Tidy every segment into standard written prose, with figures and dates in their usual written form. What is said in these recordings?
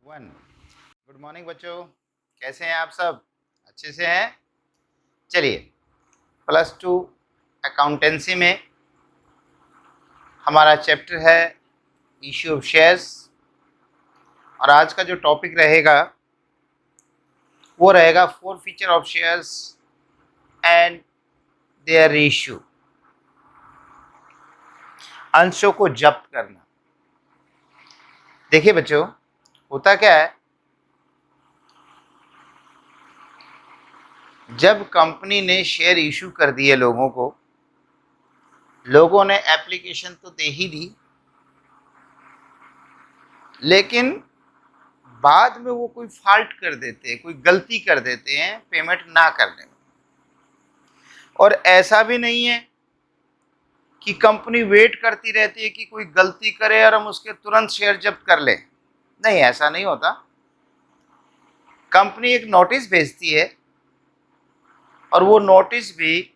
One. Good morning बच्चों, कैसे हैं आप सब? अच्छे से हैं? चलिए, प्लस टू अकाउंटेंसी में हमारा चैप्टर है इश्यू ऑफ शेयर्स, और आज का जो टॉपिक रहेगा वो रहेगा forfeiture of shares and their issue, अंशों को जब्त करना। देखिए बच्चों, होता क्या है, जब कंपनी ने शेयर इशू कर दिए लोगों को, लोगों ने एप्लीकेशन तो दे ही दी, लेकिन बाद में वो कोई फॉल्ट कर देते हैं, कोई गलती कर देते हैं पेमेंट ना करने में। और ऐसा भी नहीं है कि कंपनी वेट करती रहती है कि कोई गलती करे और हम उसके तुरंत शेयर जब्त कर लें। नहीं, ऐसा नहीं होता। कंपनी एक नोटिस भेजती है और वो नोटिस भी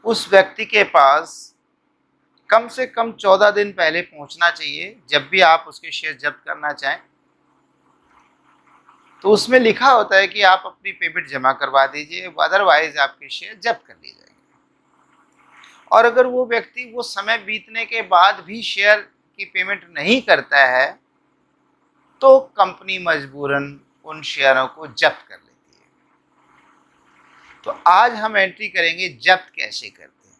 उस व्यक्ति के पास कम से कम 14 दिन पहले पहुंचना चाहिए। जब भी आप उसके शेयर जब्त करना चाहें तो उसमें लिखा होता है कि आप अपनी पेमेंट जमा करवा दीजिए, अदरवाइज आपके शेयर जब्त कर लिए जाएंगे। और अगर वो व्यक्ति वो समय बीतने के बाद भी शेयर की पेमेंट नहीं करता है तो कंपनी मजबूरन उन शेयरों को जब्त कर लेती है। तो आज हम एंट्री करेंगे जब्त कैसे करते हैं।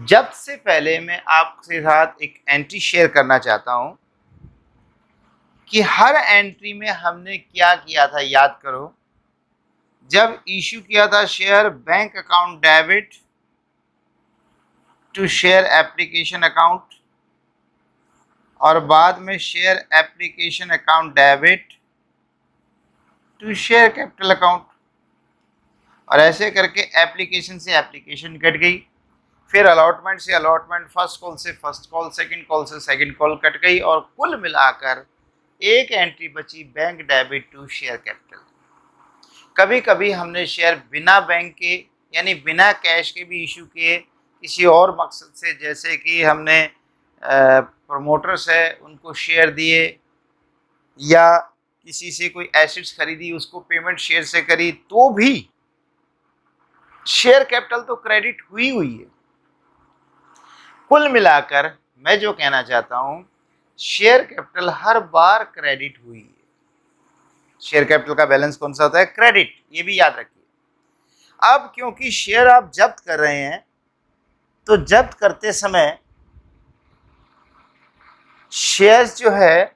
जब्त से पहले मैं आपके साथ एक एंट्री शेयर करना चाहता हूं कि हर एंट्री में हमने क्या किया था, याद करो। जब इश्यू किया था share, bank account debit to share application account, और बाद में share application account debit to share capital account, और ऐसे करके एप्लीकेशन से एप्लीकेशन कट गई, फिर अलॉटमेंट से अलॉटमेंट, फर्स्ट कॉल से फर्स्ट कॉल, सेकंड कॉल से सेकंड कॉल कट गई, और कुल मिलाकर एक एंट्री बची bank debit to share capital. कभी कभी हमने शेयर बिना बैंक के यानी बिना कैश के भी इशू किए, किसी और मकसद से, जैसे कि हमने प्रमोटर्स है उनको शेयर दिए, या किसी से कोई एसेट्स खरीदी उसको पेमेंट शेयर से करी, तो भी शेयर कैपिटल तो क्रेडिट हुई है। कुल मिलाकर मैं जो कहना चाहता हूं, शेयर कैपिटल हर बार क्रेडिट हुई है। शेयर कैपिटल का बैलेंस कौन सा होता है? क्रेडिट, ये भी याद रखिए। अब क्योंकि शेयर आप जब्त कर रहे हैं तो जब्त करते समय शेयर्स जो है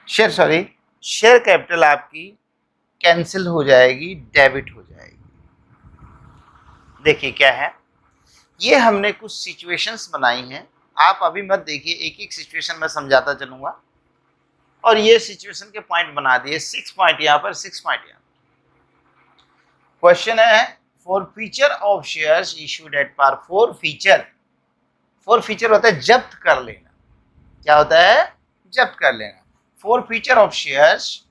शेयर कैपिटल आपकी कैंसिल हो जाएगी, डेबिट हो जाएगी। देखिए क्या है, ये हमने कुछ सिचुएशंस बनाई हैं। आप अभी मत देखिए, एक एक सिचुएशन में समझाता चलूंगा। और ये सिचुएशन के पॉइंट बना दिए, 6 पॉइंट यहाँ पर, 6 पॉइंट यहाँ। क्वेश्चन है, forfeiture of shares issued at par. Forfeiture होता है जब्त कर लेना। क्या होता है? जब्त कर लेना। Forfeiture of shares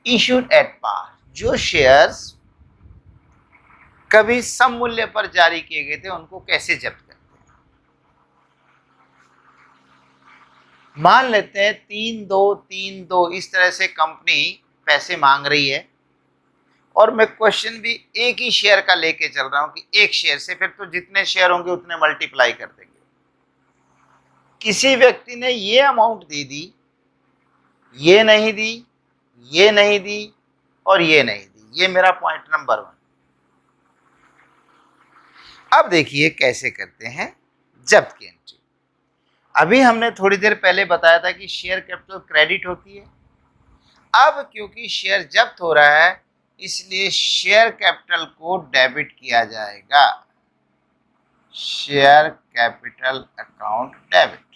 issued at par, जो शेयर्स कभी सम मूल्य पर जारी किए गए थे उनको कैसे जब्त करते हैं। मान लेते हैं 3-2 इस तरह से कंपनी पैसे मांग रही है, और मैं क्वेश्चन भी एक ही शेयर का लेके चल रहा हूं कि एक शेयर से फिर तो जितने शेयर होंगे उतने मल्टीप्लाई कर देंगे। किसी व्यक्ति ने ये अमाउंट दे दी, ये नहीं दी, ये नहीं दी, और ये नहीं दी। ये मेरा पॉइंट नंबर 1। अब देखिए कैसे करते हैं जब्त की एंट्री। अभी हमने थोड़ी देर पहले बताया था कि शेयर कैपिटल क्रेडिट होती है। अब क्योंकि शेयर जब्त हो रहा है इसलिए शेयर कैपिटल को डेबिट किया जाएगा। Share capital account debit.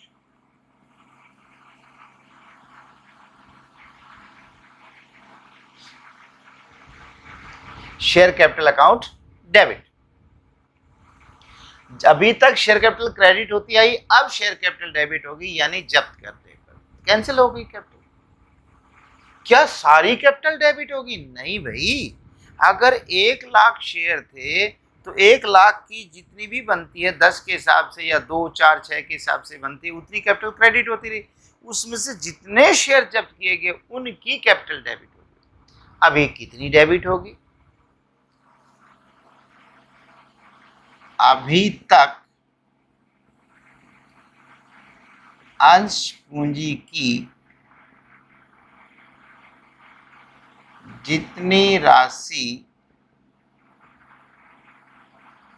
Share capital account debit. अभी तक शेयर कैपिटल क्रेडिट होती आई, अब शेयर कैपिटल डेबिट होगी, यानी जब्त करते पर कैंसिल हो गई कैपिटल। क्या सारी कैपिटल डेबिट होगी? नहीं भाई, अगर 1 लाख शेयर थे तो 1 लाख की जितनी भी बनती है 10 के हिसाब से या 2, 4, 6 के हिसाब से बनती है उतनी कैपिटल क्रेडिट होती रही, उसमें से जितने शेयर जब्त किए गए उनकी कैपिटल डेबिट होगी। अभी कितनी डेबिट होगी? अभी तक अंश पूंजी की जितनी राशि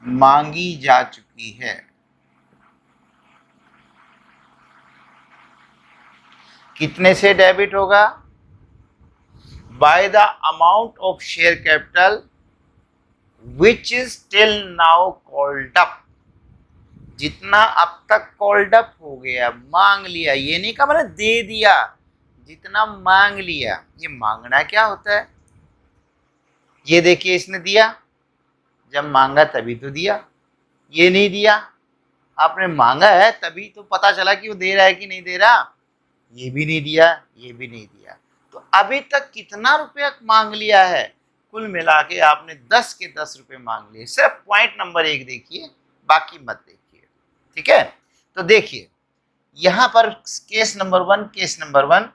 मांगी जा चुकी है कितने से डेबिट होगा? By the amount of share capital which is till now called up. जितना अब तक कॉल्ड अप हो गया, मांग लिया, ये नहीं कहा मैंने दे दिया, जितना मांग लिया। ये मांगना क्या होता है? ये देखिए इसने दिया, जब मांगा तभी तो दिया, ये नहीं दिया, आपने मांगा है तभी तो पता चला कि वो दे रहा है कि नहीं दे रहा। ये भी नहीं दिया, ये भी नहीं दिया, तो अभी तक कितना रुपया मांग लिया है? कुल मिला के आपने 10 के 10 रुपए मांग लिए। सिर्फ पॉइंट नंबर 1 देखिए, बाकी मत देखिए, ठीक है? तो देखिए यहां पर केस नंबर 1, केस नंबर 1,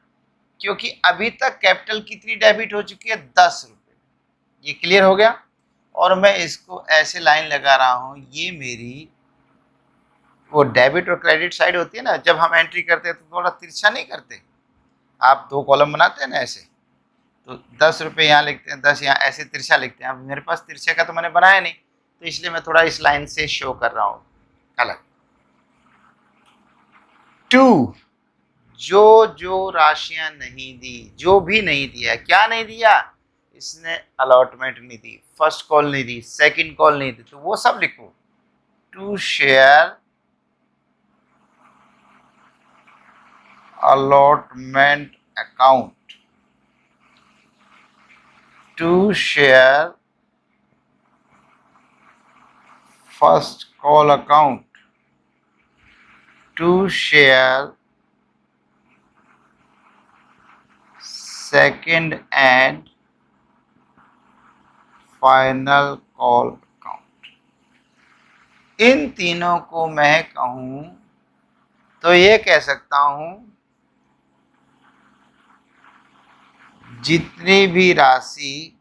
क्योंकि अभी तक कैपिटल कितनी डेबिट हो चुकी है? 10 रुपए। ये क्लियर हो गया? और मैं इसको ऐसे लाइन लगा रहा हूं, ये मेरी वो डेबिट और क्रेडिट साइड होती है ना, जब हम एंट्री करते हैं तो थोड़ा तिरछा नहीं करते, आप 2 कॉलम बनाते हैं ना ऐसे, तो 10 रुपये यहाँ लिखते हैं, 10 यहाँ, ऐसे तिरछा लिखते हैं। अब मेरे पास तिरछे का तो मैंने बनाया नहीं, तो इसलिए मैं थोड़ा इस लाइन से शो कर रहा हूँ अलग। 2, जो राशियां नहीं दी, जो भी नहीं दिया, क्या नहीं दिया? इसने अलॉटमेंट नहीं दी, फर्स्ट कॉल नहीं दी, सेकंड कॉल नहीं दी, तो वो सब लिखो। To share allotment account, to share first call account, to share second and final call account। इन तीनों को मैं कहूं तो ये कह सकता हूं जितनी भी राशि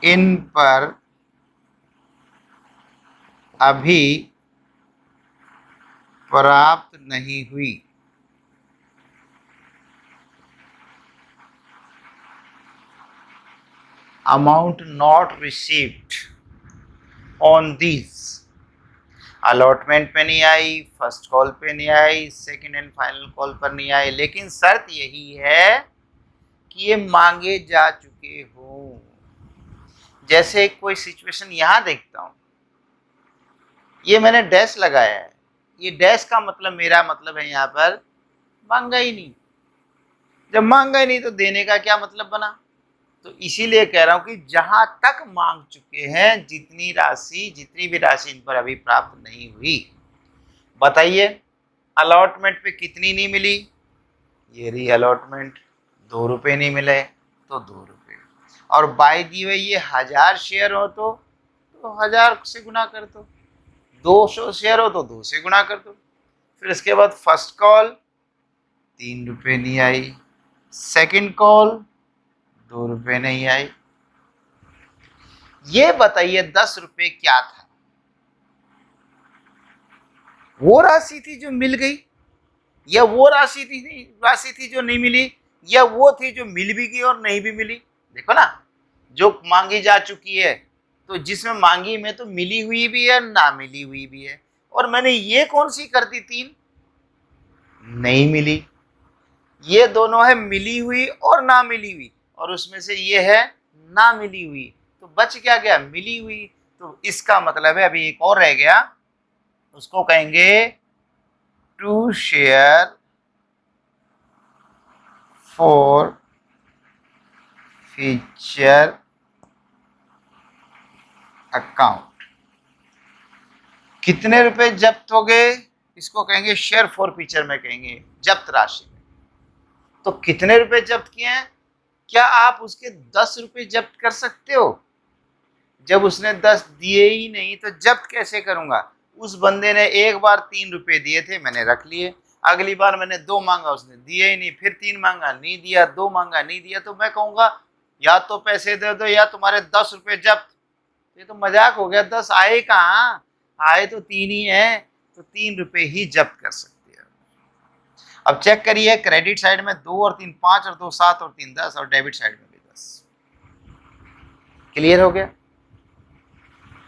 इन पर अभी प्राप्त नहीं हुई, amount not received on this, allotment पे नहीं आई, फर्स्ट कॉल पे नहीं आई, सेकंड एंड फाइनल कॉल पर नहीं आई, लेकिन शर्त यही है कि ये मांगे जा चुके हों। जैसे कोई सिचुएशन यहां देखता हूं, ये मैंने डैश लगाया है, ये डैश का मतलब मेरा मतलब है यहाँ पर मांगा ही नहीं। जब मांगा ही नहीं तो देने का क्या मतलब बना? तो इसीलिए कह रहा हूं कि जहां तक मांग चुके हैं, जितनी भी राशि इन पर अभी प्राप्त नहीं हुई। बताइए अलॉटमेंट पे कितनी नहीं मिली? ये रही अलॉटमेंट, 2 रुपये नहीं मिले तो 2 रुपये, और बाय दी हुई ये 1000 शेयर हो तो 1000 से गुना कर दो, 200 शेयर हो तो 2 से गुना कर दो। फिर इसके बाद फर्स्ट कॉल 3 रुपये नहीं आई, सेकंड कॉल 2 रुपये नहीं आई। ये बताइए 10 रुपये क्या था? वो राशि थी जो मिल गई, या वो राशि थी जो नहीं मिली, या वो थी जो मिल भी गई और नहीं भी मिली? देखो ना, जो मांगी जा चुकी है, तो जिसमें मांगी में तो मिली हुई भी है, ना मिली हुई भी है, और मैंने ये कौन सी कर दी? 3 नहीं मिली। ये दोनों है मिली हुई और ना मिली हुई, और उसमें से ये है ना मिली हुई, तो बच क्या गया? मिली हुई। तो इसका मतलब है अभी एक और रह गया, उसको कहेंगे to share forfeiture account. कितने रुपए जब्त हो गए? इसको कहेंगे शेयर फॉर फ्यूचर में कहेंगे जब्त राशि में। तो कितने रुपए जब्त किए हैं? क्या आप उसके 10 रुपए जब्त कर सकते हो? जब उसने 10 दिए ही नहीं तो जब्त कैसे करूंगा? उस बंदे ने एक बार 3 रुपए दिए थे, मैंने रख लिए। अगली बार मैंने 2 मांगा, उसने दिए ही नहीं, फिर 3 मांगा नहीं दिया, 2 मांगा नहीं दिया, तो मैं कहूंगा या तो पैसे दे दो या तुम्हारे 10 रुपए जब्त। ये तो मजाक हो गया, 10 आए कहाँ? आए तो 3 ही है, तो 3 रुपए ही जब्त कर सकते हैं। अब चेक करिए, क्रेडिट साइड में 2 और 3 5 और 2 7 और 3 10 और डेबिट साइड में भी 10। क्लियर हो गया?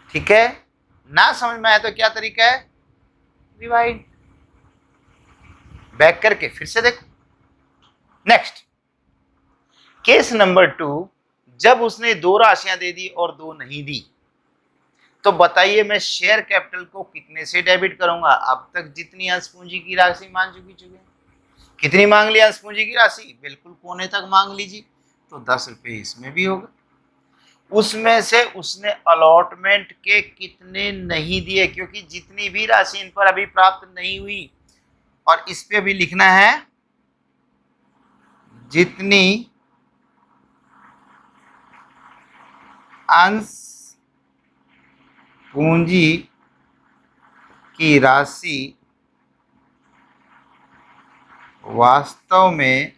ठीक है। ना समझ में आया तो क्या तरीका है? रिवाइंड बैक करके फिर से देखो। नेक्स्ट केस नंबर 2, जब उसने 2 राशियां दे दी और 2 नहीं दी, तो बताइए मैं शेयर कैपिटल को कितने से डेबिट करूंगा? अब तक जितनी अंश पूंजी की राशि मांग चुके हैं, कितनी मांग ली अंश पूंजी की राशि? बिल्कुल कोने तक मांग लीजिए, तो 10 रुपए इसमें भी होगा। उसमें से उसने अलॉटमेंट के कितने नहीं दिए, क्योंकि जितनी भी राशि इन पर अभी प्राप्त नहीं हुई, और इस पे भी लिखना है जितनी अंश पूंजी की राशि वास्तव में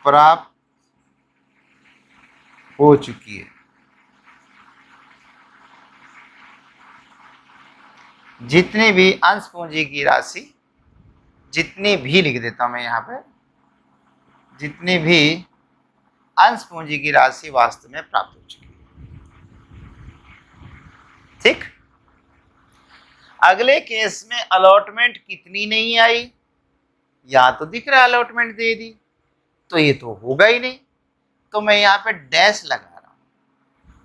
प्राप्त हो चुकी है। जितनी भी अंश पूंजी की राशि, जितनी भी लिख देता हूं मैं यहां पे, जितनी भी अंश पूंजी की राशि वास्तव में प्राप्त हो चुकी है। ठीक। अगले केस में अलॉटमेंट कितनी नहीं आई, या तो दिख रहा है अलॉटमेंट दे दी, तो ये तो होगा ही नहीं, तो मैं यहाँ पे डैश लगा रहा हूं।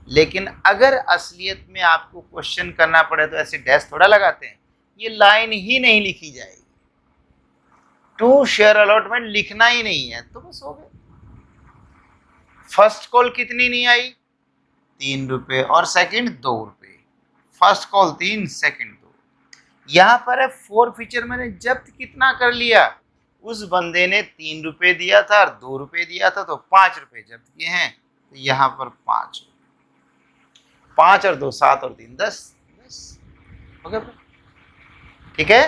लेकिन अगर असलियत में आपको क्वेश्चन करना पड़े तो ऐसे डैश थोड़ा लगाते हैं, ये लाइन ही नहीं लिखी जाएगी। टू शेयर अलॉटमेंट लिखना ही नहीं है, तो बस हो गया। फर्स्ट कॉल कितनी नहीं आई? 3 रुपए, और सेकंड 2 रुपए। First call 3, second 2। यहां पर है फोर फीचर, मैंने जब्त कितना कर लिया? उस बंदे ने 3 रुपए दिया था और 2 रुपए दिया था, तो 5 रुपए जब्त किए हैं, तो यहां पर 5 5 और 2 7 और 3 10 10 हो गया। ठीक है।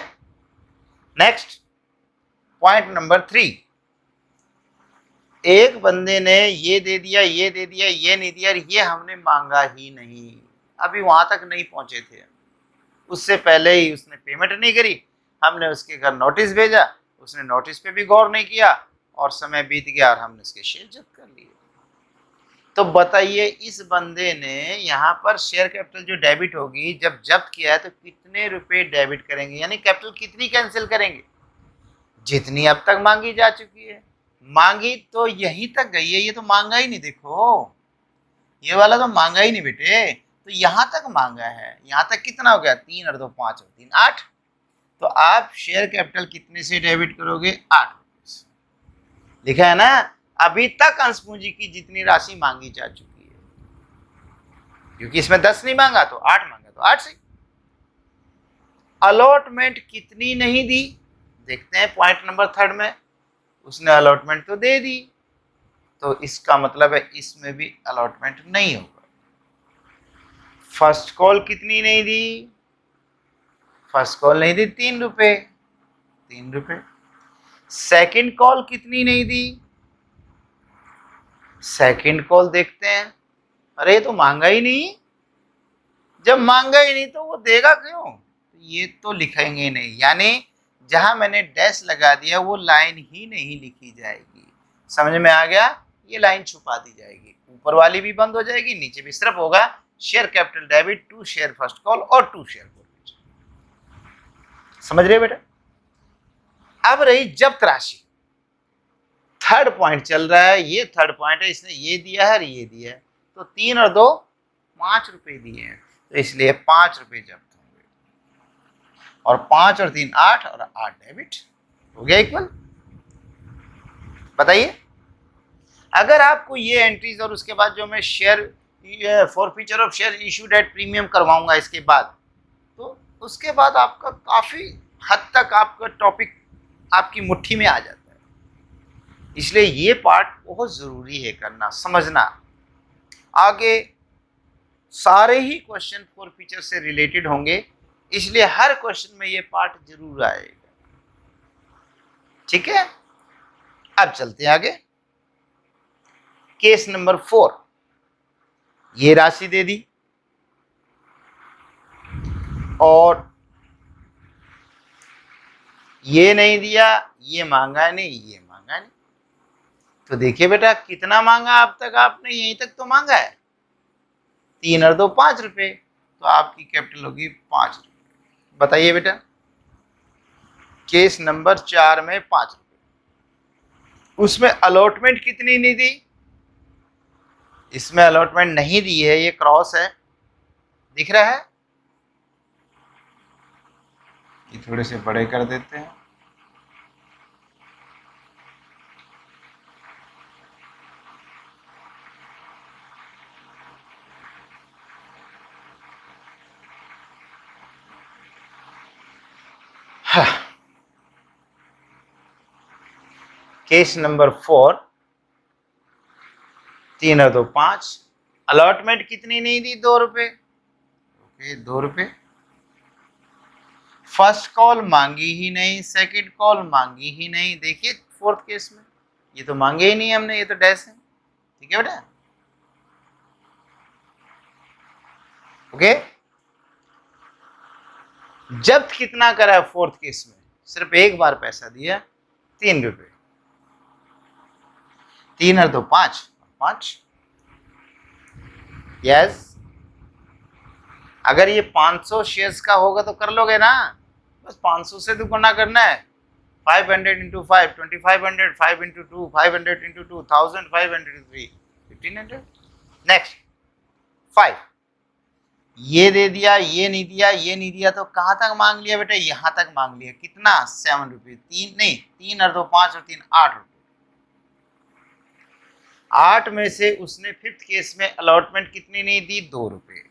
नेक्स्ट पॉइंट नंबर 3, एक बंदे ने ये दे दिया, ये दे दिया, ये नहीं दिया, ये हमने मांगा ही नहीं, अभी वहां तक नहीं पहुंचे थे, उससे पहले ही उसने पेमेंट नहीं करी, हमने उसके घर नोटिस भेजा, उसने नोटिस पे भी गौर नहीं किया, और समय बीत गया और हमने उसके शेयर जब्त कर लिए। तो बताइए इस बंदे ने यहाँ पर शेयर कैपिटल जो डेबिट होगी, जब जब्त किया है तो कितने रुपए डेबिट करेंगे, यानी कैपिटल कितनी कैंसिल करेंगे? जितनी अब तक मांगी जा चुकी है। मांगी तो यहीं तक गई है, ये तो मांगा ही नहीं, देखो ये वाला तो मांगा ही नहीं बेटे, तो यहां तक मांगा है। यहां तक कितना हो गया? 3 और 2 5 और 3 8। तो आप शेयर कैपिटल कितने से डेबिट करोगे? 8 रुपए से। लिखा है ना, अभी तक अंश पूंजी की जितनी राशि मांगी जा चुकी है, क्योंकि इसमें 10 नहीं मांगा तो 8 मांगा, तो 8 से। अलॉटमेंट कितनी नहीं दी, देखते हैं पॉइंट नंबर 3 में, उसने अलॉटमेंट तो दे दी, तो इसका मतलब है इसमें भी अलॉटमेंट नहीं होगा। फर्स्ट कॉल कितनी नहीं दी? फर्स्ट कॉल नहीं दी 3 रुपए, 3 रुपए। सेकंड कॉल कितनी नहीं दी? सेकंड कॉल देखते हैं, अरे ये तो मांगा ही नहीं, जब मांगा ही नहीं तो वो देगा क्यों? ये तो लिखेंगे नहीं, यानी जहां मैंने डैश लगा दिया वो लाइन ही नहीं लिखी जाएगी। समझ में आ गया? ये लाइन छुपा दी जाएगी, ऊपर वाली भी बंद हो जाएगी, नीचे भी सिर्फ होगा share capital debit to share first call और टू शेयर फॉरवर्ड। समझ रहे बेटा? अब रही जब्त राशि, थर्ड पॉइंट चल रहा है, ये थर्ड पॉइंट है, इसने ये दिया है और ये दिया है, तो 3 और 2 5 रुपए दिए हैं, तो इसलिए 5 रुपए जब्त होंगे, और 5 और 3 8 और 8 डेबिट हो गया इक्वल। बताइए, अगर आपको ये एंट्रीज और उसके बाद जो मैं share forfeiture of share issued at premium करवाऊंगा इसके बाद, तो उसके बाद आपका काफी हद तक आपका टॉपिक आपकी मुट्ठी में आ जाता है। इसलिए ये पार्ट बहुत जरूरी है करना, समझना। आगे सारे ही क्वेश्चन फोर फीचर से रिलेटेड होंगे, इसलिए हर क्वेश्चन में ये पार्ट जरूर आएगा। ठीक है, अब चलते हैं आगे। केस नंबर 4, ये राशि दे दी और ये नहीं दिया, ये मांगा नहीं, ये मांगा नहीं। तो देखिए बेटा कितना मांगा अब तक आपने, यहीं तक तो मांगा है, 3 और 2 5 रुपए, तो आपकी कैपिटल होगी 5 रुपए। बताइए बेटा, केस नंबर 4 में 5 रुपए, उसमें अलॉटमेंट कितनी नहीं दी? इसमें अलॉटमेंट नहीं दी है, ये क्रॉस है, दिख रहा है? ये थोड़े से बड़े कर देते हैं। केस नंबर 4, 3 और 2 5, अलॉटमेंट कितनी नहीं दी? 2 रुपए। ओके, 2 रुपए। फर्स्ट कॉल मांगी ही नहीं, सेकंड कॉल मांगी ही नहीं। देखिए फोर्थ केस में ये तो मांगे ही नहीं हमने, ये तो डैश है। ठीक है बेटा, ओके। जब्त कितना करा है फोर्थ केस में? सिर्फ एक बार पैसा दिया, 3 रुपए। 3 और 2 5, 5। यस, अगर ये 500 शेयर्स का होगा तो कर लोगे ना, बस 500 से तो गुना करना है। 500 into 5 2500, 5 into 2 500 into 2 1000, 500 into 3 1500। Next 5, ये दे दिया, ये नहीं दिया, ये नहीं दिया, तो कहां तक मांग लिया बेटा? यहां तक मांग लिया। कितना? 7 रुपये। 3 नहीं, 3 और 2 5 और 3 8 रुपये। 8 में से उसने फिफ्थ केस में अलॉटमेंट कितनी नहीं दी? 2 रुपये।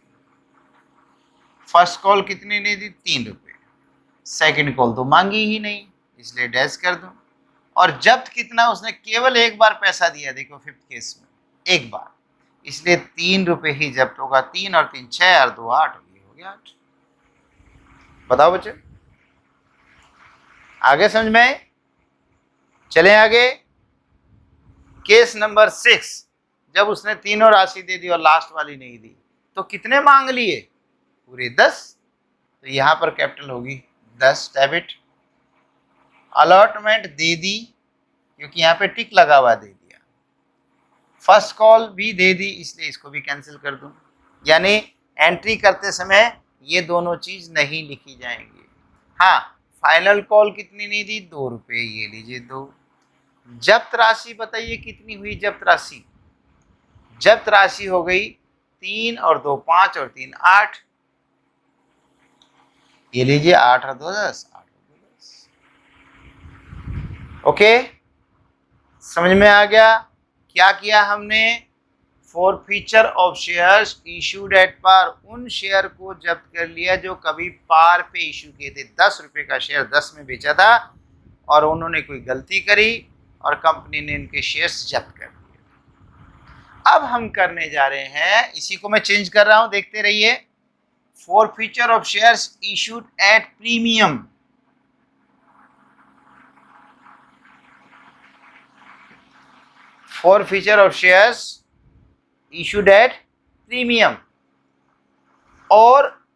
फर्स्ट कॉल कितनी नहीं दी? 3 रुपये। सेकंड कॉल तो मांगी ही नहीं, इसलिए डैश कर दूं। और जब्त कितना? उसने केवल एक बार पैसा दिया, देखो फिफ्थ केस में एक बार, इसलिए 3 रुपये ही जब्त होगा। 3 और 3 6 और 2 8, ये हो गया 8। बताओ बच्चे, आगे समझ में? चलें आगे। केस नंबर 6, जब उसने तीनों राशि दे दी और लास्ट वाली नहीं दी, तो कितने मांग लिए? पूरे 10। तो यहां पर कैपिटल होगी 10 डेबिट। अलॉटमेंट दे दी, क्योंकि यहाँ पे टिक लगा हुआ, दे दिया। फर्स्ट कॉल भी दे दी, इसलिए इसको भी कैंसिल कर दूं। यानी एंट्री करते समय ये दोनों चीज नहीं लिखी जाएंगी। हाँ, फाइनल कॉल कितनी नहीं दी? 2 रुपये, ये लीजिए 2। जब्त राशि बताइए कितनी हुई? जब्त राशि, जब्त राशि हो गई 3 और 2 5 और 3 8, ये लीजिए 8 और 2 10, 8 और 2 10। ओके, समझ में आ गया? क्या किया हमने? Forfeiture of shares issued at par, उन शेयर को जब्त कर लिया जो कभी पार पे इशू किए थे। 10 रुपए का शेयर 10 में बेचा था और उन्होंने कोई गलती करी और कंपनी ने इनके शेयर्स जब्त कर दिए। अब हम करने जा रहे हैं, इसी को मैं चेंज कर रहा हूं, देखते रहिए। Forfeiture of shares issued at premium, forfeiture of shares issued at premium, और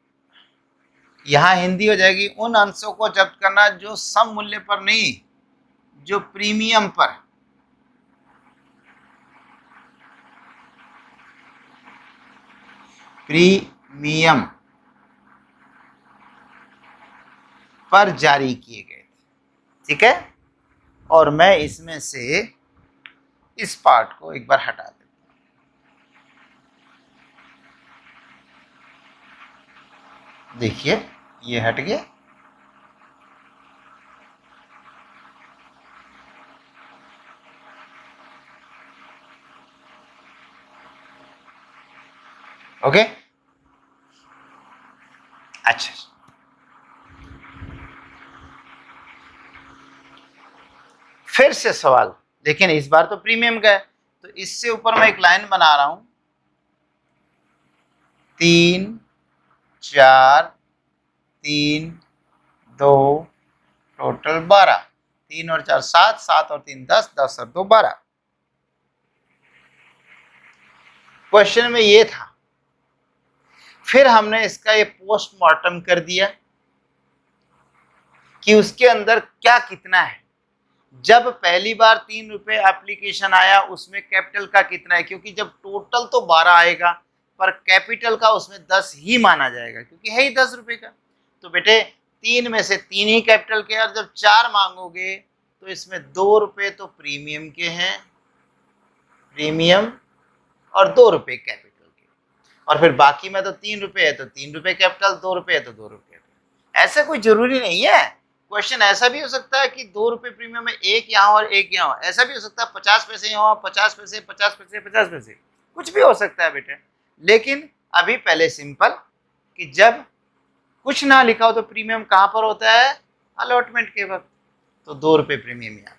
यहां हिंदी हो जाएगी उन अंशों को जब्त करना जो सम मूल्य पर नहीं, जो प्रीमियम पर। प्रीमियम पर जारी किए गए थे। ठीक है, और मैं इसमें से इस पार्ट को एक बार हटा देता हूं। देखिए ये हट गया। ओके, अच्छा, फिर से सवाल, लेकिन इस बार तो प्रीमियम का है, तो इससे ऊपर मैं एक लाइन बना रहा हूं, 3 4 3 2 टोटल 12, 3 और 4 7, 7 और 3 10, 10 और 2 12। क्वेश्चन में ये था, फिर हमने इसका ये पोस्टमार्टम कर दिया कि उसके अंदर क्या कितना है। जब पहली बार 3 रुपए एप्लीकेशन आया उसमें कैपिटल का कितना है, क्योंकि जब टोटल तो 12 आएगा पर कैपिटल का उसमें 10 ही माना जाएगा क्योंकि है ही 10 रुपए का। तो बेटे 3 में से 3 ही कैपिटल के, और जब 4 मांगोगे तो इसमें 2 रुपए तो प्रीमियम के हैं, प्रीमियम, और 2 रुपए कैपिटल के, और फिर बाकी में तो 3 रुपए है तो 3 रुपए कैपिटल, 2 रुपए है तो 2 रुपए। ऐसा कोई जरूरी नहीं है। क्वेश्चन ऐसा भी हो सकता है कि 2 रुपए प्रीमियम में एक यहाँ और एक यहाँ, ऐसा भी हो सकता है 50 पैसे यहाँ, 50 पैसे, 50 पैसे, 50 पैसे, कुछ भी हो सकता है बेटे। लेकिन अभी पहले सिंपल कि जब कुछ ना लिखा हो तो प्रीमियम कहाँ पर होता है, अलॉटमेंट के वक्त, तो 2 रुपए प्रीमियम यहाँ।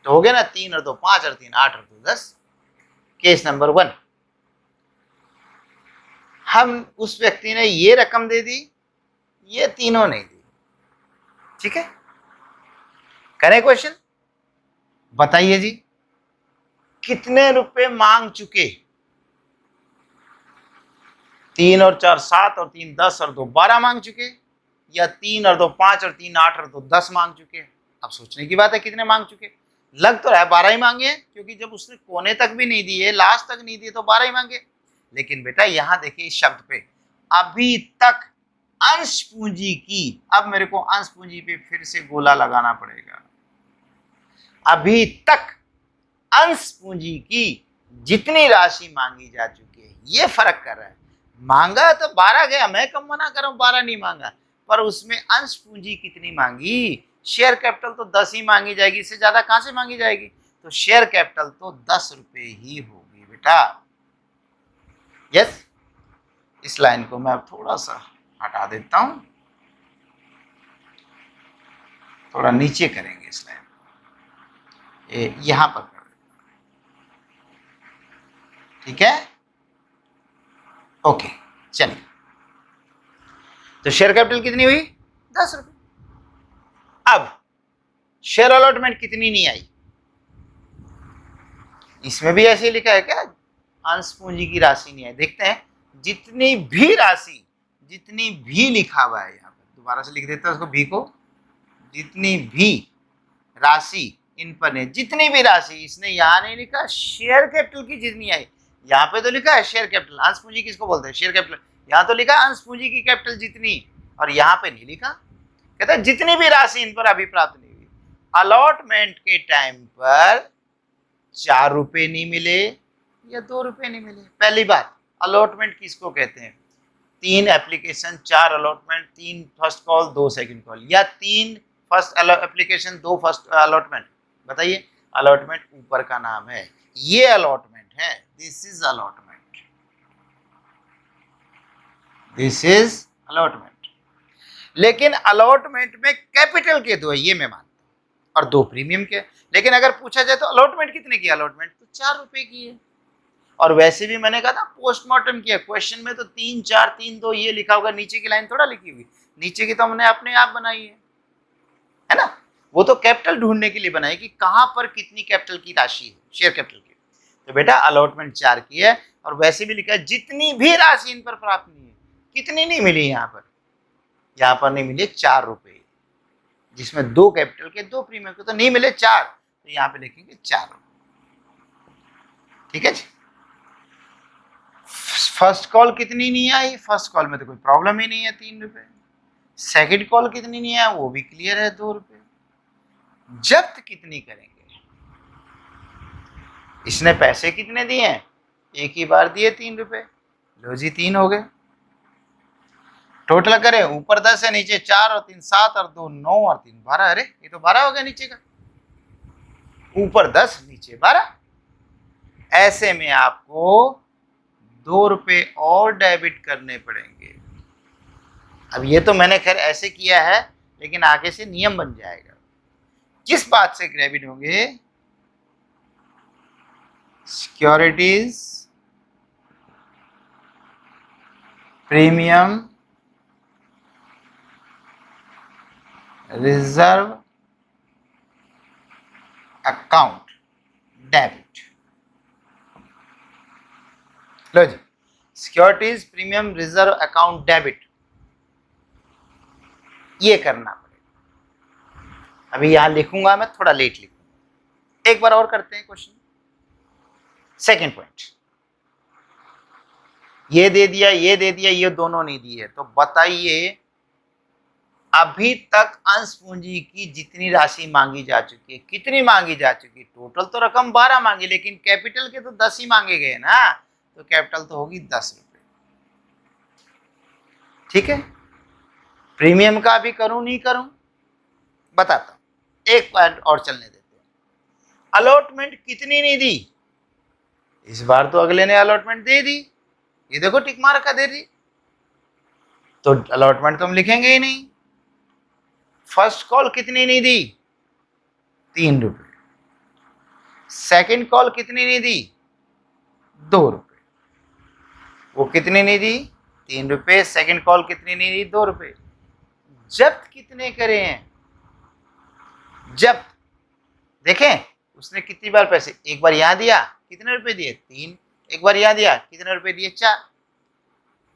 तो हो गया ना, 3 और 2 5 और 3 8 और 2 10। केस नंबर 1, हम उस व्यक्ति ने ये रकम दे दी, ये तीनों नहीं दी, ठीक है। करें क्वेश्चन, बताइए जी कितने रुपए मांग चुके, 3 और 4 7 और 3 10 और 2 12 मांग चुके, या 3 और 2 5 और 3 8 और 2 10 मांग चुके। अब सोचने की बात है कितने मांग चुके। लग तो रहा है 12 ही मांगे हैं, क्योंकि जब उसने कोने तक भी नहीं दिए, लास्ट तक नहीं दिए, तो 12 ही मांगे। लेकिन बेटा यहां देखिए इस शब्द पे, अभी तक अंश पूंजी की, अब मेरे को अंश पूंजी पे फिर से गोला लगाना पड़ेगा। अभी तक अंश पूंजी की जितनी राशि मांगी जा चुकी है, ये फर्क कर रहा है। मांगा तो 12 गया, मैं कम मना कर रहा हूं 12 नहीं मांगा, पर उसमें अंश पूंजी कितनी मांगी, शेयर कैपिटल तो 10 ही मांगी जाएगी, इससे ज्यादा कहां से मांगी जाएगी। तो शेयर कैपिटल तो 10 रुपए ही होगी बेटा। यस, इस लाइन को मैं अब थोड़ा सा हटा देता हूं, थोड़ा नीचे करेंगे इस लाइन, यहां पर कर, ठीक है, ओके। चलिए, तो शेयर कैपिटल कितनी हुई, 10 रुपए। अब शेयर अलॉटमेंट कितनी नहीं आई, इसमें भी ऐसे लिखा है क्या, अंश पूंजी की राशि नहीं आई। देखते हैं, जितनी भी राशि, जितनी भी लिखा हुआ है यहाँ पर, दोबारा से लिख देता है उसको, भी को, जितनी भी राशि इन पर नहीं, जितनी भी राशि, इसने यहाँ नहीं लिखा शेयर कैपिटल की जितनी आई, यहाँ पे तो लिखा है शेयर कैपिटल, अंश पूंजी किसको बोलते हैं, शेयर कैपिटल, यहाँ तो लिखा अंश पूंजी की कैपिटल जितनी, और यहाँ पे नहीं लिखा, कहता है जितनी भी राशि इन पर अभी प्राप्त नहीं हुई। अलॉटमेंट के टाइम पर 4 रुपए नहीं मिले या 2 रुपए नहीं मिले। पहली बात, अलॉटमेंट किसको कहते हैं, 3 application 4 allotment, 3 first call 2 second call, या 3 फर्स्ट एप्लीकेशन 2 फर्स्ट अलॉटमेंट। बताइए, अलॉटमेंट ऊपर का नाम है, ये अलॉटमेंट है, this is allotment, this is allotment. लेकिन अलॉटमेंट में कैपिटल के 2 है, ये मैं मानता हूं, और 2 प्रीमियम के। लेकिन अगर पूछा जाए तो अलॉटमेंट कितने की, अलॉटमेंट तो 4 रुपए की है। और वैसे भी मैंने कहा था पोस्टमार्टम किया, क्वेश्चन में तो 3 4 3 2 ये लिखा होगा, नीचे की लाइन थोड़ा लिखी हुई, नीचे की तो हमने अपने आप बनाई है ना। वो तो कैपिटल ढूंढने के लिए बनाई कि कहां पर कितनी कैपिटल की राशि है, शेयर कैपिटल की। तो बेटा अलॉटमेंट 4 की है, और वैसे भी लिखा है जितनी भी राशि इन पर प्राप्त नहीं है, कितनी नहीं मिली, यहाँ पर नहीं मिले 4 रुपए, जिसमें 2 कैपिटल के 2 प्रीमियम के, तो नहीं मिले 4, तो यहाँ पे लिखेंगे 4 रुपए, ठीक है जी। फर्स्ट कॉल कितनी नहीं आई, फर्स्ट कॉल में तो कोई प्रॉब्लम ही नहीं है, 3 रुपए। सेकंड कॉल कितनी नहीं है, वो भी क्लियर है, 2 रुपए। जब्त कितनी करेंगे, इसने पैसे कितने दिए हैं, एक ही बार दिए 3 रुपए, लो जी 3 हो गए। टोटल करें, ऊपर 10 है, नीचे 4 और 3 7 और 2 9 और 3 12, अरे ये तो 12 हो गया नीचे का, ऊपर 10 नीचे 12। ऐसे में आपको 2 रुपए और डेबिट करने पड़ेंगे। अब ये तो मैंने खैर ऐसे किया है, लेकिन आगे से नियम बन जाएगा। किस बात से डेबिट होंगे, securities premium reserve account debit. लो जी, securities premium reserve account debit, ये करना पड़ेगा। अभी यहां लिखूंगा मैं, थोड़ा लेट लिखूंगा। एक बार और करते हैं क्वेश्चन। सेकंड पॉइंट, ये दे दिया, ये दे दिया, ये दोनों नहीं दिए, तो बताइए अभी तक अंश पूंजी की जितनी राशि मांगी जा चुकी है, कितनी मांगी जा चुकी है? टोटल तो रकम 12 मांगी, लेकिन कैपिटल के तो 10 ही मांगे गए ना, तो कैपिटल तो होगी 10 रुपए। ठीक है, प्रीमियम का भी करूं नहीं करूं बताता हूं, एक पॉइंट और चलने देते हैं। अलॉटमेंट कितनी नहीं दी? इस बार तो अगले ने अलॉटमेंट दे दी, ये देखो टिक मार का दे दी, तो अलॉटमेंट तो हम लिखेंगे ही नहीं। फर्स्ट कॉल कितनी नहीं दी? 3 रुपए। सेकंड कॉल कितनी नहीं दी? 2 रुपए। वो कितनी नहीं दी? 3 रुपए। सेकंड कॉल कितनी नहीं दी? 2 रुपए। जब्त कितने करे हैं? जब्त देखें उसने कितनी बार पैसे, एक बार यहां दिया, कितने रुपए दिए? 3। एक बार यहां दिया, कितने रुपए दिए? 4।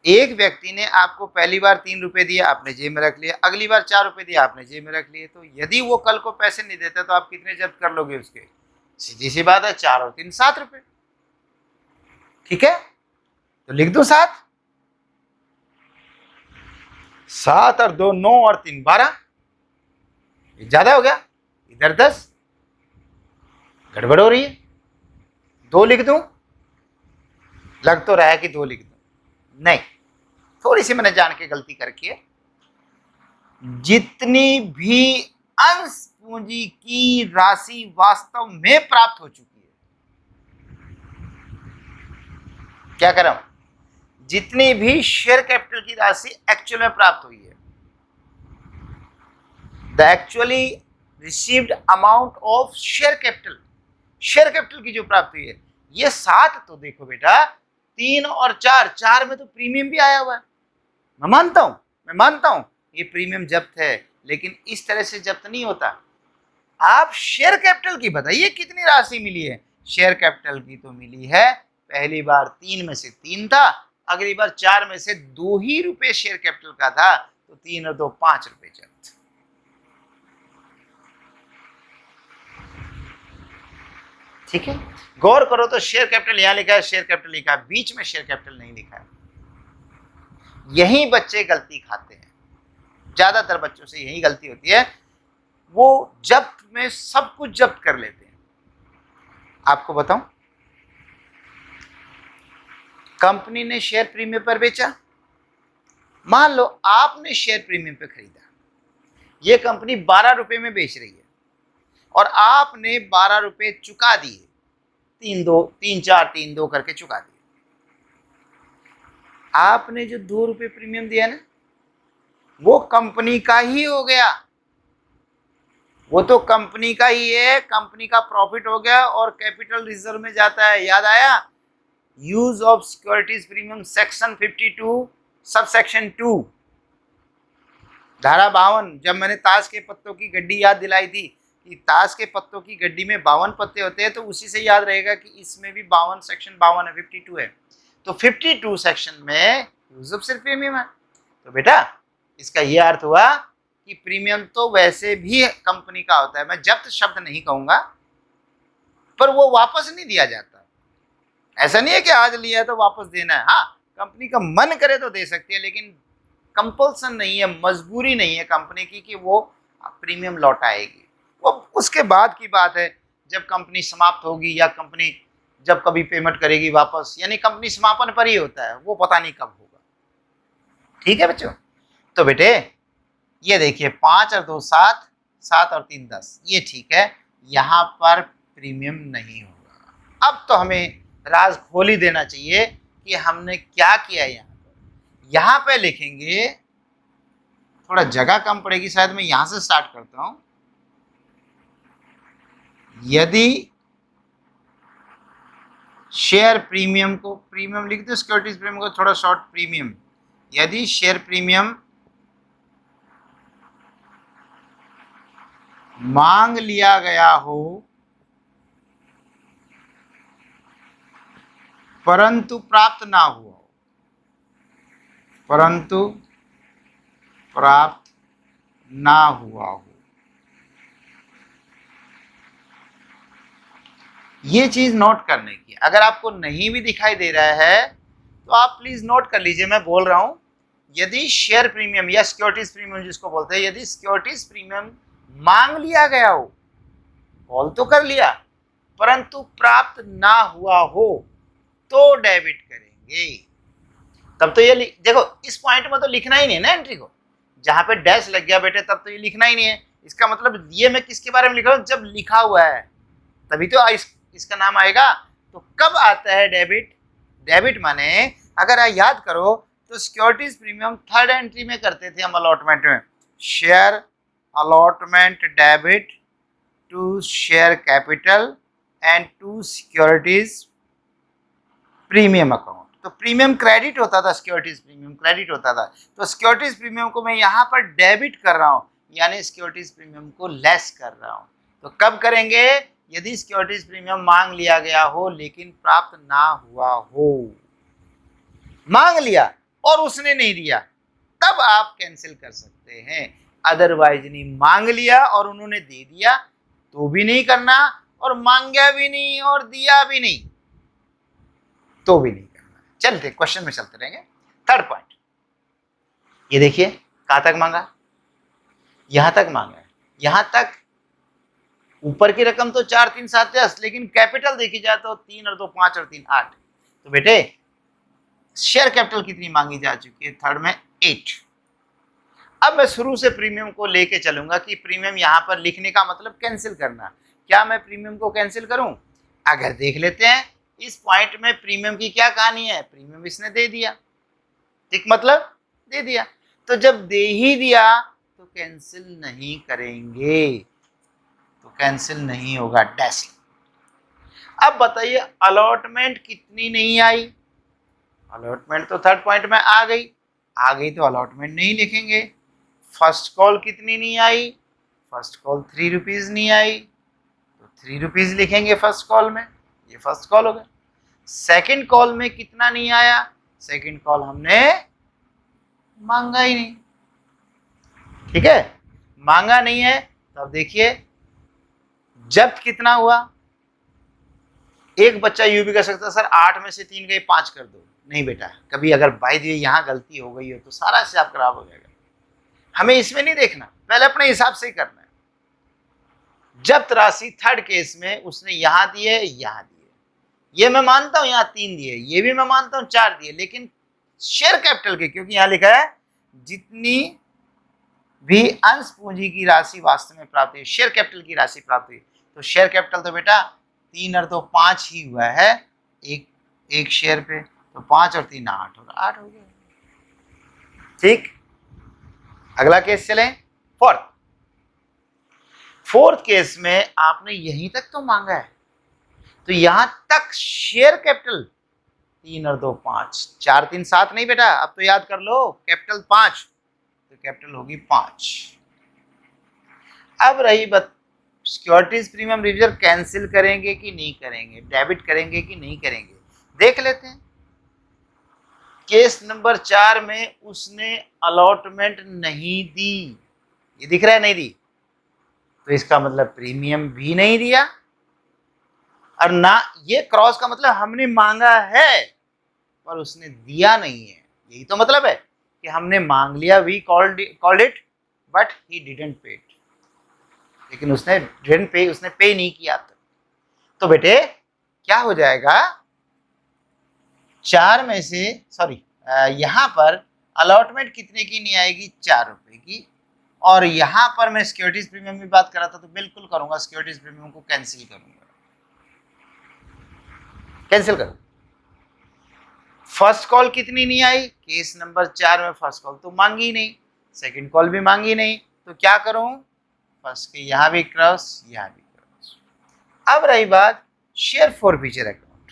एक व्यक्ति ने आपको पहली बार 3 रुपए दिया, आपने जेब में रख लिया, अगली बार 4 रुपए दिया, आपने जेब में रख लिए, तो यदि वो कल को पैसे नहीं देता तो आप कितने जब्त कर लोगे उसके? सीधी सी बात है, 4 और 3 7 रुपए। ठीक है, तो लिख दो 7। 7 और 2 9 और 3 12, ज्यादा हो गया, इधर 10, गड़बड़ हो रही है। 2 लिख दूं? लग तो रहा है कि 2 लिख दूं, नहीं, थोड़ी सी मैंने जान के गलती करके है। जितनी भी अंश पूंजी की राशि वास्तव में प्राप्त हो चुकी है, क्या कर रहा हूं? जितनी भी शेयर कैपिटल की राशि एक्चुअल में प्राप्त हुई है, the actually received amount of share capital, share capital की जो प्राप्त हुई है, ये 7 तो देखो बेटा, 3 और 4, 4 में तो प्रीमियम भी आया हुआ है। मैं मानता हूं ये प्रीमियम जब्त है, लेकिन इस तरह से जब्त नहीं होता। आप शेयर कैपिटल की बताइए कितनी राशि मिली है? शेयर कैपिटल की तो मिली है, पहली बार 3 में से 3 था, अगली बार 4 में से 2 ही रुपए शेयर कैपिटल का था, तो 3 और 2 5 रुपए जब्त। ठीक है, गौर करो तो शेयर कैपिटल यहां लिखा है, शेयर कैपिटल लिखा है, बीच में शेयर कैपिटल नहीं लिखा है। यही बच्चे गलती खाते हैं, ज्यादातर बच्चों से यही गलती होती है, वो जब्त में सब कुछ जब्त कर लेते हैं। आपको बताऊं, कंपनी ने शेयर प्रीमियम पर बेचा, मान लो आपने शेयर प्रीमियम पे खरीदा, ये कंपनी 12 रुपए में बेच रही है और आपने 12 रुपए चुका दिए, 3 4 3 2 करके चुका दिए। आपने जो 2 रुपए प्रीमियम दिया ना, वो कंपनी का ही हो गया, वो तो कंपनी का ही है, कंपनी का प्रॉफिट हो गया और कैपिटल रिजर्व में जाता है। याद आया? Use of securities premium section 52 sub section 2 धारा 52। जब मैंने ताश के पत्तों की गड्डी याद दिलाई थी कि ताश के पत्तों की गड्डी में 52 पत्ते होते हैं, तो उसी से याद रहेगा कि इसमें भी 52 सेक्शन 52 है, 52 है, तो 52 सेक्शन में यूज ऑफ सिर्फ प्रीमियम है। तो बेटा इसका ये अर्थ हुआ कि प्रीमियम तो वैसे भी कंपनी का होता है, मैं जब्त शब्द नहीं कहूंगा, पर वो वापस नहीं दिया जाता। ऐसा नहीं है कि आज लिया है तो वापस देना है। हाँ, कंपनी का मन करे तो दे सकती है, लेकिन कंपल्सन नहीं है, मजबूरी नहीं है कंपनी की कि वो प्रीमियम लौटाएगी। वो उसके बाद की बात है, जब कंपनी समाप्त होगी या कंपनी जब कभी पेमेंट करेगी वापस, यानी कंपनी समापन पर ही होता है, वो पता नहीं कब होगा। ठीक है बच्चों, तो बेटे ये देखिए 5 और 2 7, 7 और 3 10, ये ठीक है, यहाँ पर प्रीमियम नहीं होगा। अब तो हमें राज खोल ही देना चाहिए कि हमने क्या किया। यहाँ पे लिखेंगे, थोड़ा जगह कम पड़ेगी शायद, मैं यहां से स्टार्ट करता हूं। यदि शेयर प्रीमियम को प्रीमियम लिख दो, सिक्योरिटीज प्रीमियम को थोड़ा शॉर्ट प्रीमियम। यदि शेयर प्रीमियम मांग लिया गया हो परंतु प्राप्त ना हुआ हो, परंतु प्राप्त ना हुआ हो, ये चीज नोट करने की। अगर आपको नहीं भी दिखाई दे रहा है तो आप प्लीज नोट कर लीजिए, मैं बोल रहा हूं यदि शेयर प्रीमियम या सिक्योरिटीज प्रीमियम जिसको बोलते हैं, यदि सिक्योरिटीज प्रीमियम मांग लिया गया हो, कॉल तो कर लिया परंतु प्राप्त ना हुआ हो तो डेबिट करेंगे। तब तो ये देखो, इस पॉइंट में तो लिखना ही नहीं ना एंट्री को, जहां पे डैश लग गया बेटे तब तो ये लिखना ही नहीं है। इसका मतलब ये मैं किसके बारे में लिख रहा हूं, जब लिखा हुआ है तभी तो इसका नाम आएगा। तो कब आता है डेबिट? डेबिट माने अगर आप याद करो तो सिक्योरिटीज प्रीमियम थर्ड एंट्री में करते थे हम अलॉटमेंट में, share allotment debit to share capital and to securities premium account. तो प्रीमियम क्रेडिट होता था, सिक्योरिटीज प्रीमियम क्रेडिट होता था। तो सिक्योरिटीज प्रीमियम को मैं यहाँ पर डेबिट कर रहा हूँ, यानी सिक्योरिटीज प्रीमियम को लेस कर रहा हूँ। तो कब करेंगे? यदि सिक्योरिटीज प्रीमियम मांग लिया गया हो लेकिन प्राप्त ना हुआ हो। मांग लिया और उसने नहीं दिया तब आप कैंसिल कर सकते हैं, अदरवाइज नहीं। मांग लिया और उन्होंने दे दिया तो भी नहीं करना, और मांगा भी नहीं और दिया भी नहीं तो भी नहीं करना। चलते क्वेश्चन में चलते रहेंगे। थर्ड पॉइंट, ये देखिए कहां तक मांगा, यहां तक मांगा है। यहां तक ऊपर की रकम तो 4 3 7 10, लेकिन कैपिटल देखी जाए तो 3 और 2 5 और 3 8। तो बेटे शेयर कैपिटल कितनी मांगी जा चुकी है? थर्ड में 8। अब मैं शुरू से प्रीमियम को लेके चलूंगा कि प्रीमियम यहां पर लिखने का मतलब कैंसिल करना। क्या मैं प्रीमियम को कैंसिल करूं? अगर देख लेते हैं इस पॉइंट में प्रीमियम की क्या कहानी है। प्रीमियम इसने दे दिया, ठीक, मतलब दे दिया। तो जब दे ही दिया तो कैंसिल नहीं करेंगे, तो कैंसिल नहीं होगा, डैश। अब बताइए अलॉटमेंट कितनी नहीं आई? अलॉटमेंट तो थर्ड पॉइंट में आ गई तो अलॉटमेंट नहीं लिखेंगे। फर्स्ट कॉल कितनी नहीं आई? फर्स्ट कॉल 3 रुपीज नहीं आई, तो 3 रुपीज लिखेंगे फर्स्ट कॉल में, ये फर्स्ट कॉल हो गया। सेकंड कॉल में कितना नहीं आया? सेकंड कॉल हमने मांगा ही नहीं, ठीक है, मांगा नहीं है। तो अब देखिए जब्त कितना हुआ। एक बच्चा यूं भी कर सकता सर 8 में से 3 गए 5 कर दो। नहीं बेटा, कभी अगर बाय द वे यहाँ गलती हो गई हो तो सारा हिसाब खराब हो जाएगा। हमें इसमें नहीं देखना, पहले अपने हिसाब से ही करना है। जब्त राशि थर्ड केस में उसने यहाँ दिए, यहाँ दिए, ये मैं मानता हूं यहाँ 3 दिए, ये भी मैं मानता हूं 4 दिए, लेकिन शेयर कैपिटल के, क्योंकि यहाँ लिखा है जितनी भी अंश पूंजी की राशि वास्तव में प्राप्त हुई, शेयर कैपिटल की राशि प्राप्त हुई। तो शेयर कैपिटल तो बेटा 3 और 2 5 ही हुआ है एक शेयर पे, तो 5 और 3 8 और 8 हो गया, ठीक। अगला केस चलें, फोर्थ केस में आपने यहीं तक तो मांगा है, तो यहां तक शेयर कैपिटल 3 और 2 5, 4 3 7 नहीं बेटा, अब तो याद कर लो कैपिटल 5, तो कैपिटल होगी 5। अब रही बात सिक्योरिटीज प्रीमियम रिजर्व कैंसिल करेंगे कि नहीं करेंगे, डेबिट करेंगे कि नहीं करेंगे, देख लेते हैं। केस नंबर 4 में उसने अलॉटमेंट नहीं दी, ये दिख रहा है नहीं दी, तो इसका मतलब प्रीमियम भी नहीं दिया, और ना ये क्रॉस का मतलब हमने मांगा है पर उसने दिया नहीं है। यही तो मतलब है कि हमने मांग लिया, we called it but he didn't pay it, लेकिन उसने डिडंट पे, उसने पे नहीं किया। तो बेटे क्या हो जाएगा, 4 में से सॉरी यहाँ पर अलॉटमेंट कितने की नहीं आएगी? 4 रुपए की। और यहाँ पर मैं सिक्योरिटीज प्रीमियम की बात कर रहा था, तो बिल्कुल करूंगा सिक्योरिटीज प्रीमियम को कैंसिल करूंगा, कैंसिल करो। फर्स्ट कॉल कितनी नहीं आई? केस नंबर 4 में फर्स्ट कॉल तो मांगी नहीं, सेकंड कॉल भी मांगी नहीं, तो क्या करूं, फर्स्ट के यहां भी क्रॉस, यहां भी क्रॉस। अब रही बात शेयर फॉरफीचर अकाउंट।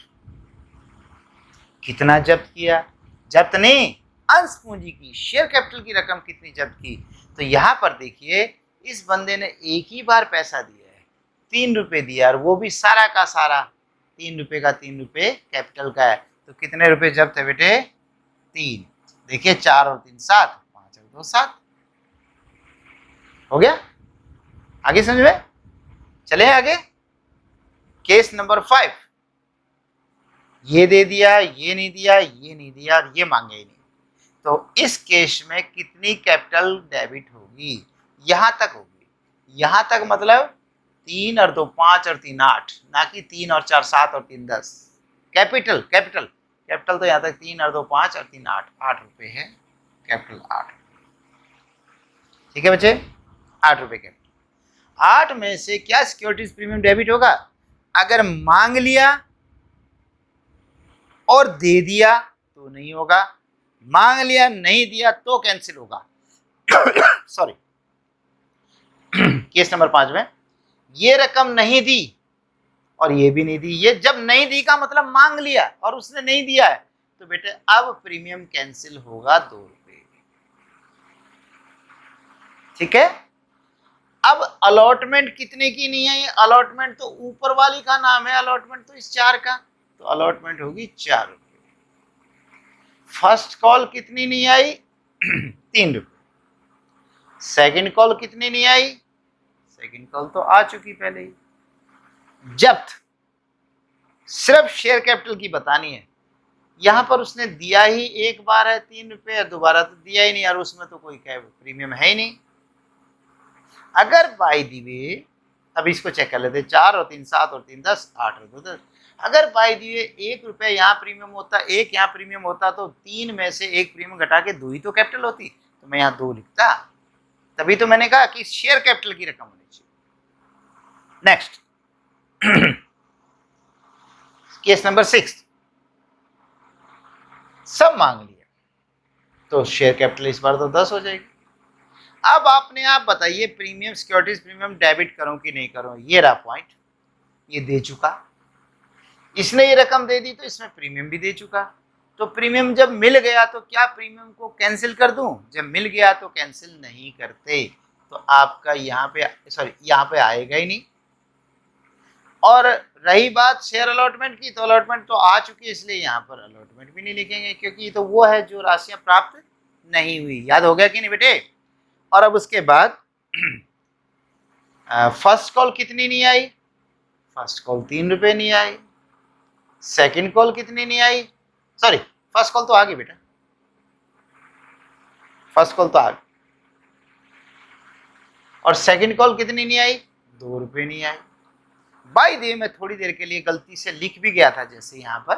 कितना जब्त किया, जब्त नहीं, अंश पूंजी की, शेयर कैपिटल की रकम कितनी जब्त की। तो यहाँ पर देखिए इस बंदे ने एक ही बार पैसा दिया है, 3 रुपए दिया, और वो भी सारा का सारा 3 रुपए का, 3 रुपए कैपिटल का है। तो कितने रुपए जब्त है बेटे, 3। देखिए 4 और 3 7, 5 और 2 7, हो गया। आगे समझ में, चले आगे। केस नंबर 5, ये दे दिया, ये नहीं दिया, ये नहीं दिया, और ये मांगे ही नहीं। तो इस केस में कितनी कैपिटल डेबिट होगी, यहां तक होगी। यहां तक मतलब 3 और 2 5 और 3 8, ना कि 3 और 4 7 और 3 10। कैपिटल कैपिटल कैपिटल तो यहां तक 3 और 2 5 और 3 8, 8 रुपए है कैपिटल, 8। ठीक है बच्चे, 8 रुपए कैपिटल। 8 में से क्या सिक्योरिटीज प्रीमियम डेबिट होगा, अगर मांग लिया और दे दिया तो नहीं होगा, मांग लिया नहीं दिया तो कैंसिल होगा। सॉरी। केस नंबर 5 में ये रकम नहीं दी और ये भी नहीं दी। ये जब नहीं दी का मतलब मांग लिया और उसने नहीं दिया है, तो बेटे अब प्रीमियम कैंसिल होगा 2 रुपए। ठीक है। अब अलॉटमेंट कितने की नहीं है, अलॉटमेंट तो ऊपर वाली का नाम है, अलॉटमेंट तो इस 4 का, तो अलॉटमेंट होगी 4 रुपए। फर्स्ट कॉल कितनी नहीं आई, 3 रुपए। सेकंड कॉल कितनी नहीं आई, सेकंड कॉल तो आ चुकी पहले ही। जब्त सिर्फ शेयर कैपिटल की बतानी है, यहां पर उसने दिया ही एक बार है 3 रुपए, दोबारा तो दिया ही नहीं, और उसमें तो कोई प्रीमियम है ही नहीं। अगर बाय द वे, अब इसको चेक कर लेते, 4 और 3 7 और 3 10, 8 और 2 10। अगर बाय द वे 1 रुपए यहाँ प्रीमियम होता, 1 यहाँ प्रीमियम होता, तो 3 में से 1 प्रीमियम घटा के 2 ही तो कैपिटल होती, तो मैं यहाँ 2 लिखता। तभी तो मैंने कहा कि शेयर कैपिटल की रकम होनी चाहिए। नेक्स्ट, केस नंबर 6, सब मांग लिया, तो शेयर कैपिटल इस बार तो 10 हो जाएगी। अब आपने आप बताइए प्रीमियम, सिक्योरिटीज प्रीमियम डेबिट करूं कि नहीं करूं। ये रहा पॉइंट, ये दे चुका, इसने ये रकम दे दी, तो इसमें प्रीमियम भी दे चुका। तो प्रीमियम जब मिल गया तो क्या प्रीमियम को कैंसिल कर दूं, जब मिल गया तो कैंसिल नहीं करते, तो आपका यहाँ पे, सॉरी यहाँ पे आएगा ही नहीं। और रही बात शेयर अलॉटमेंट की, तो अलॉटमेंट तो आ चुकी है, इसलिए यहाँ पर अलॉटमेंट भी नहीं लिखेंगे, क्योंकि ये तो वो है जो राशियां प्राप्त नहीं हुई। याद हो गया कि नहीं बेटे। और अब उसके बाद फर्स्ट कॉल कितनी नहीं आई, फर्स्ट कॉल 3 रुपए नहीं आई। सेकंड कॉल कितनी नहीं आई, सॉरी फर्स्ट कॉल तो आ गई बेटा, फर्स्ट कॉल तो आ गई। और सेकंड कॉल कितनी नहीं आई, 2 रुपए नहीं आई। बाय द वे मैं थोड़ी देर के लिए गलती से लिख भी गया था, जैसे यहाँ पर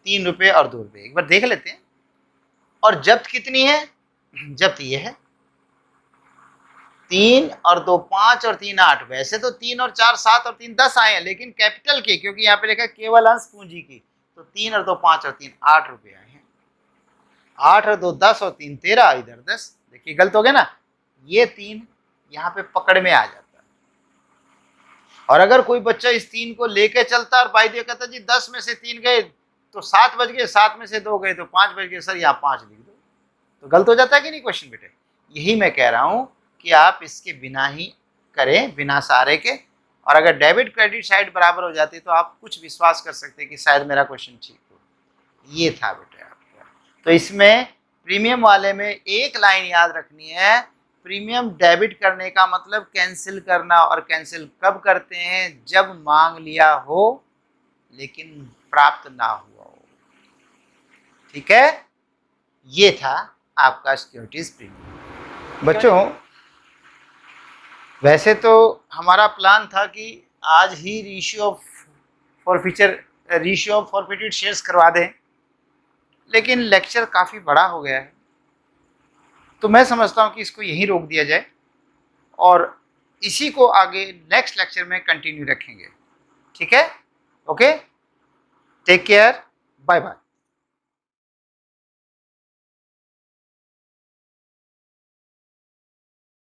3 रुपए और 2 रुपए, एक बार देख लेते हैं। और जब्त कितनी है, जब्त ये है 3 और 2 5 और 3 8। वैसे तो 3 और 4 7 और 3 10 आए हैं, लेकिन कैपिटल के, क्योंकि यहाँ पे लिखा केवल अंश पूंजी की, तो 3 और 2 5 और 3 8 रुपए आए हैं। 8 और 2 10 और 3 13, इधर 10। देखिए गलत हो गया ना, ये 3 यहाँ पे पकड़ में आ जाता है। और अगर कोई बच्चा इस 3 को लेके चलता और बाई दिया कहता जी 10 में से 3 गए तो 7 बज गए, 7 में से 2 गए तो 5 बज गए, सर यहाँ 5 लिख दो, तो गलत हो जाता है कि नहीं क्वेश्चन बेटे। यही मैं कह रहा हूँ कि आप इसके बिना ही करें, बिना सहारे के। और अगर डेबिट क्रेडिट साइड बराबर हो जाती तो आप कुछ विश्वास कर सकते हैं कि शायद मेरा क्वेश्चन ठीक हो। ये था बेटे आपका। तो इसमें प्रीमियम वाले में एक लाइन याद रखनी है, प्रीमियम डेबिट करने का मतलब कैंसिल करना, और कैंसिल कब करते हैं, जब मांग लिया हो लेकिन प्राप्त ना हुआ हो। ठीक है, ये था आपका सिक्योरिटीज प्रीमियम। बच्चों वैसे तो हमारा प्लान था कि आज ही रेशियो ऑफ फॉरफिटेड शेयर्स करवा दें, लेकिन लेक्चर काफ़ी बड़ा हो गया है, तो मैं समझता हूँ कि इसको यहीं रोक दिया जाए और इसी को आगे नेक्स्ट लेक्चर में कंटिन्यू रखेंगे। ठीक है, okay, take care, bye bye.